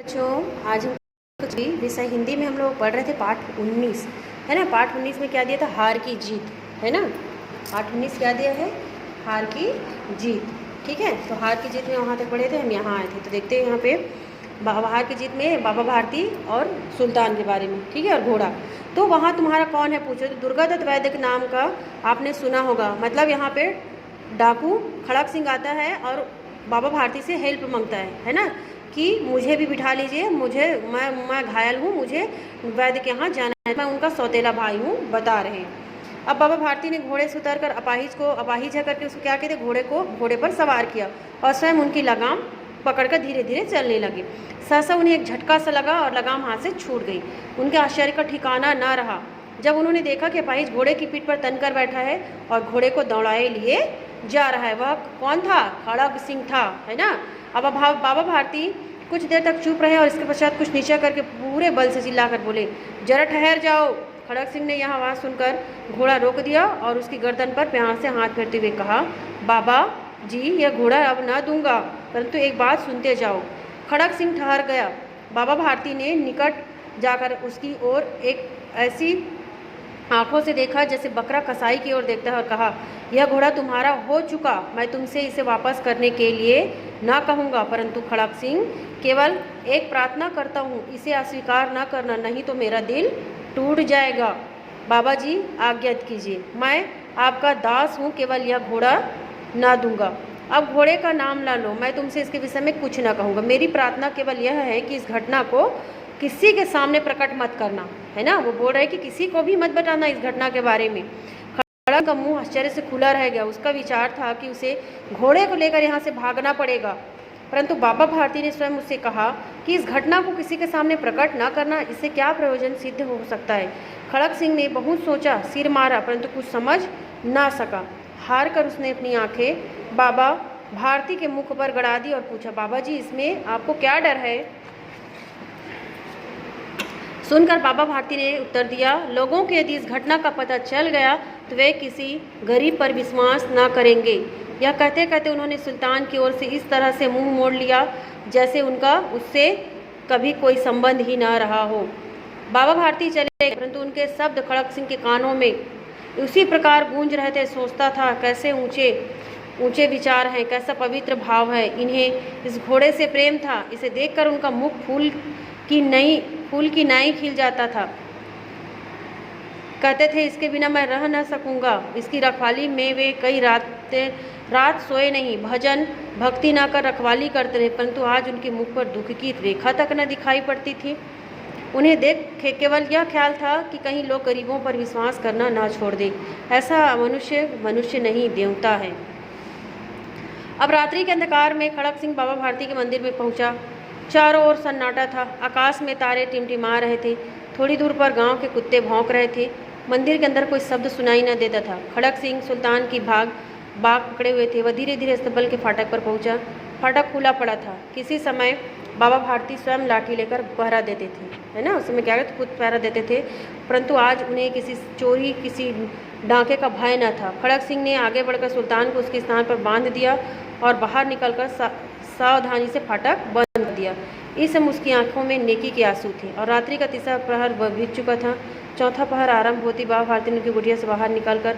बच्चों, आज हम कुछ भी विषय हिंदी में हम लोग पढ़ रहे थे पाठ 19 है ना। पाठ 19 में क्या दिया था? हार की जीत, है ना। पाठ 19 क्या दिया है? हार की जीत। ठीक है, तो हार की जीत में वहाँ तक पढ़े थे, हम यहाँ आए थे। तो देखते हैं यहाँ पे हार की जीत में बाबा भारती और सुल्तान के बारे में, ठीक है, और घोड़ा। तो वहाँ तुम्हारा कौन है पूछो तो दुर्गादत्त वैद्य के नाम का आपने सुना होगा। मतलब यहाँ पे डाकू खड़क सिंह आता है और बाबा भारती से हेल्प मांगता है ना, कि मुझे भी बिठा लीजिए, मैं घायल हूँ, मुझे वैद्य के यहाँ जाना है, मैं उनका सौतेला भाई हूँ, बता रहे हैं। अब बाबा भारती ने घोड़े से उतर कर अपाहिज है करके उसको क्या कहते, घोड़े पर सवार किया और स्वयं उनकी लगाम पकड़कर धीरे धीरे चलने लगे। सहसा उन्हें एक झटका सा लगा और लगाम हाथ से छूट गई। उनके आश्चर्य का ठिकाना न रहा जब उन्होंने देखा कि अपाहिज घोड़े की पीठ पर तनकर बैठा है और घोड़े को दौड़ाए लिए जा रहा है। वह कौन था? खड़ग सिंह था, है ना। अब बाबा भारती कुछ देर तक चुप रहे और इसके पश्चात कुछ नीचा करके पूरे बल से चिल्लाकर बोले, जरा ठहर जाओ। खड़ग सिंह ने यह आवाज़ सुनकर घोड़ा रोक दिया और उसकी गर्दन पर प्यार से हाथ फेरते हुए कहा, बाबा जी, यह घोड़ा अब ना दूंगा, परंतु एक बात सुनते जाओ। खड़ग सिंह ठहर गया। बाबा भारती ने निकट जाकर उसकी ओर एक ऐसी आंखों से देखा जैसे बकरा कसाई की ओर देखता है और कहा, यह घोड़ा तुम्हारा हो चुका, मैं तुमसे इसे वापस करने के लिए ना कहूँगा, परंतु खड़ग सिंह केवल एक प्रार्थना करता हूँ, इसे अस्वीकार ना करना, नहीं तो मेरा दिल टूट जाएगा। बाबा जी आज्ञा कीजिए, मैं आपका दास हूँ, केवल यह घोड़ा ना दूंगा। अब घोड़े का नाम ला लो, मैं तुमसे इसके विषय में कुछ ना कहूँगा। मेरी प्रार्थना केवल यह है कि इस घटना को किसी के सामने प्रकट मत करना, है ना। वो बोल रहे कि किसी को भी मत बताना इस घटना के बारे में। खड़ग का मुंह आश्चर्य से खुला रह गया। उसका विचार था कि उसे घोड़े को लेकर यहाँ से भागना पड़ेगा, परंतु बाबा भारती ने स्वयं उससे कहा कि इस घटना को किसी के सामने प्रकट ना करना, इससे क्या प्रयोजन सिद्ध हो सकता है। खड़ग सिंह ने बहुत सोचा, सिर मारा, परंतु कुछ समझ ना सका। हार कर उसने अपनी आंखें बाबा भारती के मुख पर गड़ा दी और पूछा, बाबा जी, इसमें आपको क्या डर है? सुनकर बाबा भारती ने उत्तर दिया, लोगों को यदि इस घटना का पता चल गया तो वे किसी गरीब पर विश्वास ना करेंगे। यह कहते कहते उन्होंने सुल्तान की ओर से इस तरह से मुंह मोड़ लिया जैसे उनका उससे कभी कोई संबंध ही ना रहा हो। बाबा भारती चले गए, परंतु उनके शब्द खड़ग सिंह के कानों में उसी प्रकार गूंज रहे थे। सोचता था, कैसे ऊंचे ऊंचे विचार हैं, कैसा पवित्र भाव है इन्हें। इस घोड़े से प्रेम था, इसे देखकर उनका मुख फूल की नाई खिल जाता था। कहते थे, इसके बिना मैं रह न सकूंगा। इसकी रखवाली में वे कई रात सोए नहीं, भजन भक्ति ना कर रखवाली करते रहे, परंतु आज उनके मुख पर दुख की रेखा तक न दिखाई पड़ती थी। उन्हें देख केवल यह ख्याल था कि कहीं लोग गरीबों पर विश्वास करना ना छोड़ दे। ऐसा मनुष्य नहीं, देवता है। अब रात्रि के अंधकार में खड़ग सिंह बाबा भारती के मंदिर में पहुंचा। चारों ओर सन्नाटा था, आकाश में तारे टिमटिमा रहे थे। थोड़ी दूर पर गांव के कुत्ते भौंक रहे थे। मंदिर के अंदर कोई शब्द सुनाई न देता था। खड़ग सिंह सुल्तान की बाग पकड़े हुए थे। वह धीरे धीरे स्तंभल के फाटक पर पहुंचा। फाटक खुला पड़ा था। किसी समय बाबा भारती स्वयं लाठी लेकर पहरा देते थे, है ना। उस समय क्या कहते, खुद पहरा देते थे, परंतु आज उन्हें किसी चोरी, किसी डांके का भय न था। खड़ग सिंह ने आगे बढ़कर सुल्तान को उसके स्थान पर बांध दिया और बाहर निकलकर सावधानी से फाटक बंद कर दिया। इस समय उसकी आंखों में नेकी के आंसू थे और रात्रि का तीसरा प्रहर बीत चुका था। चौथा प्रहर आरंभ होती बाबा भारती ने उनकी कुटिया से बाहर निकलकर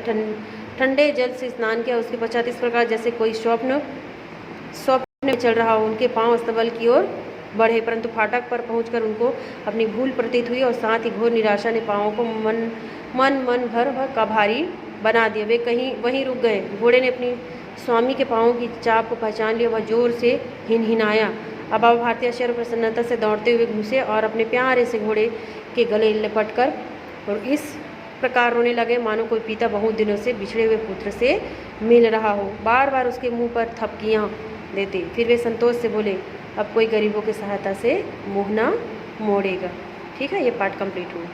ठंडे जल से स्नान किया। उसके पश्चात इस प्रकार जैसे कोई स्वप्न में चल रहा हो, उनके पांव स्तंभल की ओर बढ़े, परंतु फाटक पर पहुंचकर उनको अपनी भूल प्रतीत हुई और साथ ही घोर निराशा ने पांवों को मन भर का भारी बना दिया। वे वहीं रुक गए। घोड़े ने अपनी स्वामी के पांवों की चाप को पहचान लिया। वह जोर से हिनहिनाया। अब बाबा भारती आश्चर्य प्रसन्नता से दौड़ते हुए घुसे और अपने प्यारे से घोड़े के गले लिपटकर और इस प्रकार रोने लगे मानो कोई पिता बहुत दिनों से बिछड़े हुए पुत्र से मिल रहा हो। बार बार उसके मुंह पर थपकियां देते। फिर वे संतोष से बोले, अब कोई गरीबों की सहायता से मुँह ना मोड़ेगा। ठीक है, ये पाठ कंप्लीट हुआ।